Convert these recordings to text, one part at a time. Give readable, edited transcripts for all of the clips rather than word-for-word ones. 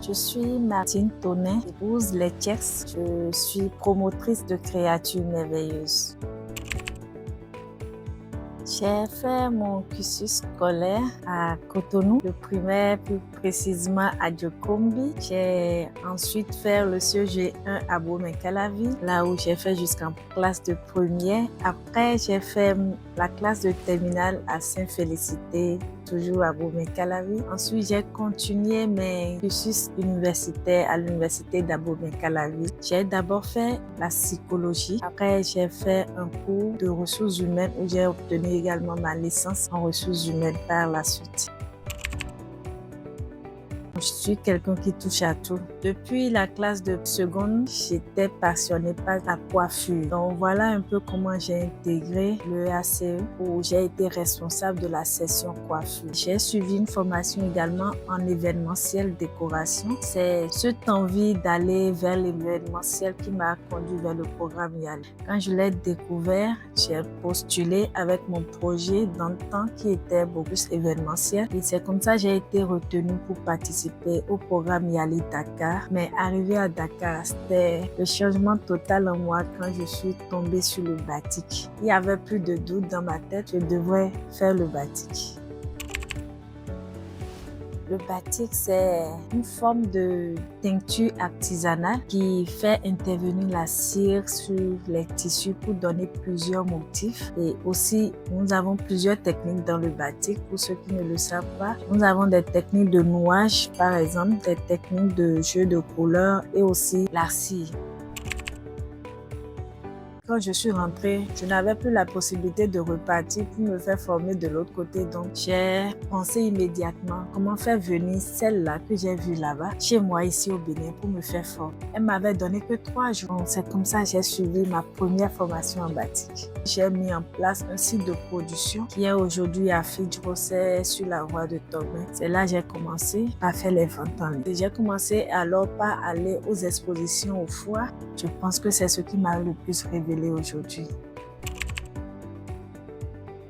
Je suis Martine Tonnet, épouse Letchex. Je suis promotrice de créatures merveilleuses. J'ai fait mon cursus scolaire à Cotonou, le primaire plus précisément à Djokombi. J'ai ensuite fait le CEG1 à Bomey-Calavi, là où j'ai fait jusqu'en classe de première. Après, j'ai fait la classe de terminale à Saint-Félicité, toujours à Bomey-Calavi. Ensuite, j'ai continué mes cursus universitaires à l'université d'Abomey-Calavi. J'ai d'abord fait la psychologie. Après, j'ai fait un cours de ressources humaines où j'ai obtenu également ma licence en ressources humaines par la suite. Je suis quelqu'un qui touche à tout. Depuis la classe de seconde, j'étais passionnée par la coiffure. Donc voilà un peu comment j'ai intégré le ACE où j'ai été responsable de la section coiffure. J'ai suivi une formation également en événementiel décoration. C'est cette envie d'aller vers l'événementiel qui m'a conduit vers le programme YALI. Quand je l'ai découvert, j'ai postulé avec mon projet dans le temps qui était beaucoup plus événementiel. Et c'est comme ça que j'ai été retenue pour participer au programme YALI Dakar. Mais arrivé à Dakar, c'était le changement total en moi quand je suis tombée sur le batik. Il n'y avait plus de doute dans ma tête, je devrais faire le batik. Le batik, c'est une forme de teinture artisanale qui fait intervenir la cire sur les tissus pour donner plusieurs motifs. Et aussi, nous avons plusieurs techniques dans le batik. Pour ceux qui ne le savent pas, nous avons des techniques de nouage, par exemple, des techniques de jeu de couleurs et aussi la cire. Quand je suis rentrée, je n'avais plus la possibilité de repartir pour me faire former de l'autre côté. Donc, j'ai pensé immédiatement comment faire venir celle-là que j'ai vue là-bas, chez moi ici au Bénin, pour me faire former. Elle m'avait donné que 3 jours. Donc, c'est comme ça que j'ai suivi ma première formation en batik. J'ai mis en place un site de production qui est aujourd'hui à Fidj-Rosset sur la voie de Togben. C'est là que j'ai commencé à faire les ventes en ligne. J'ai commencé alors par aller aux expositions, aux foires. Je pense que c'est ce qui m'a le plus révélé aujourd'hui.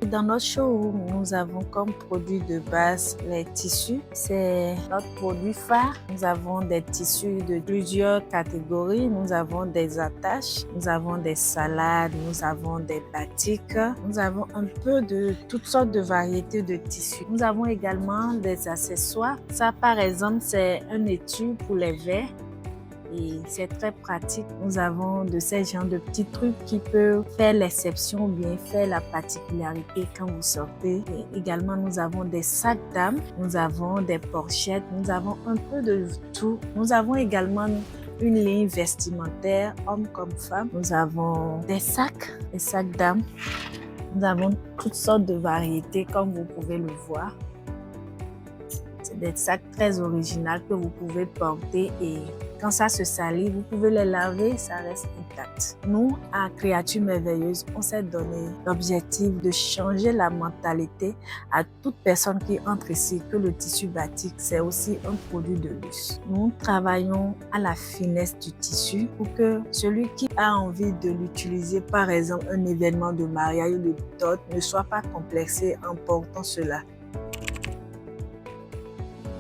Dans notre showroom, nous avons comme produit de base les tissus. C'est notre produit phare. Nous avons des tissus de plusieurs catégories. Nous avons des attaches, nous avons des salades, nous avons des batiks. Nous avons un peu de toutes sortes de variétés de tissus. Nous avons également des accessoires. Ça, par exemple, c'est un étui pour les verres. Et c'est très pratique. Nous avons de ces genres de petits trucs qui peuvent faire l'exception ou bien faire la particularité quand vous sortez. Et également, nous avons des sacs d'âme, nous avons des pochettes, nous avons un peu de tout. Nous avons également une ligne vestimentaire, hommes comme femmes. Nous avons des sacs d'âme. Nous avons toutes sortes de variétés comme vous pouvez le voir. C'est des sacs très originaux que vous pouvez porter et quand ça se salit, vous pouvez les laver, ça reste intact. Nous, à Créatures Merveilleuses, on s'est donné l'objectif de changer la mentalité à toute personne qui entre ici que le tissu batik, c'est aussi un produit de luxe. Nous travaillons à la finesse du tissu pour que celui qui a envie de l'utiliser, par exemple un événement de mariage ou de dot, ne soit pas complexé en portant cela.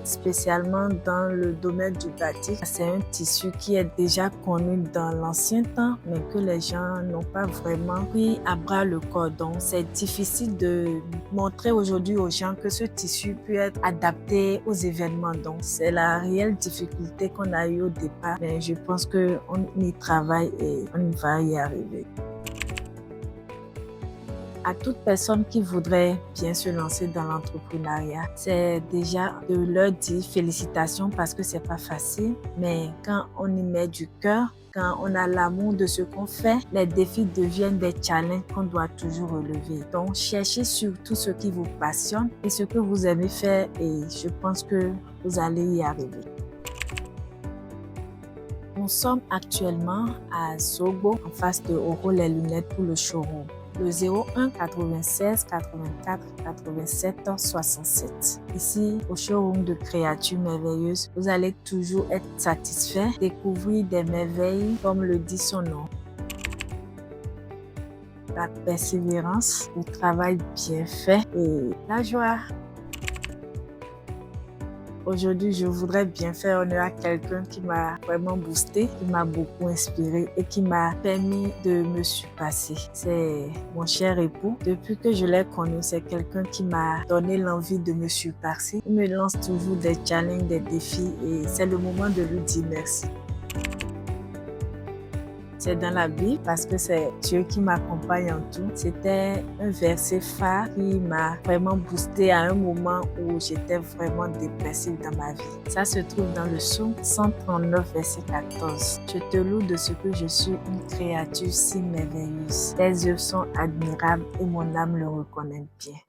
Spécialement dans le domaine du batik. C'est un tissu qui est déjà connu dans l'ancien temps, mais que les gens n'ont pas vraiment pris à bras le corps. Donc, c'est difficile de montrer aujourd'hui aux gens que ce tissu peut être adapté aux événements. Donc, c'est la réelle difficulté qu'on a eue au départ, mais je pense qu'on y travaille et on va y arriver. À toute personne qui voudrait bien se lancer dans l'entrepreneuriat, c'est déjà de leur dire félicitations parce que c'est pas facile, mais quand on y met du cœur, quand on a l'amour de ce qu'on fait, les défis deviennent des challenges qu'on doit toujours relever. Donc, cherchez surtout ce qui vous passionne et ce que vous aimez faire et je pense que vous allez y arriver. Nous sommes actuellement à Zobo, en face de Oro les lunettes pour le showroom. Le 01 96 84 87 67. Ici, au showroom de Créatures Merveilleuses, vous allez toujours être satisfait, découvrir des merveilles comme le dit son nom. La persévérance, le travail bien fait et la joie. Aujourd'hui, je voudrais bien faire honneur à quelqu'un qui m'a vraiment boosté, qui m'a beaucoup inspiré et qui m'a permis de me surpasser. C'est mon cher époux. Depuis que je l'ai connu, c'est quelqu'un qui m'a donné l'envie de me surpasser. Il me lance toujours des challenges, des défis et c'est le moment de lui dire merci. C'est dans la Bible parce que c'est Dieu qui m'accompagne en tout. C'était un verset phare qui m'a vraiment boosté à un moment où j'étais vraiment dépressive dans ma vie. Ça se trouve dans le psaume 139, verset 14. Je te loue de ce que je suis une créature si merveilleuse. Tes œuvres sont admirables et mon âme le reconnaît bien.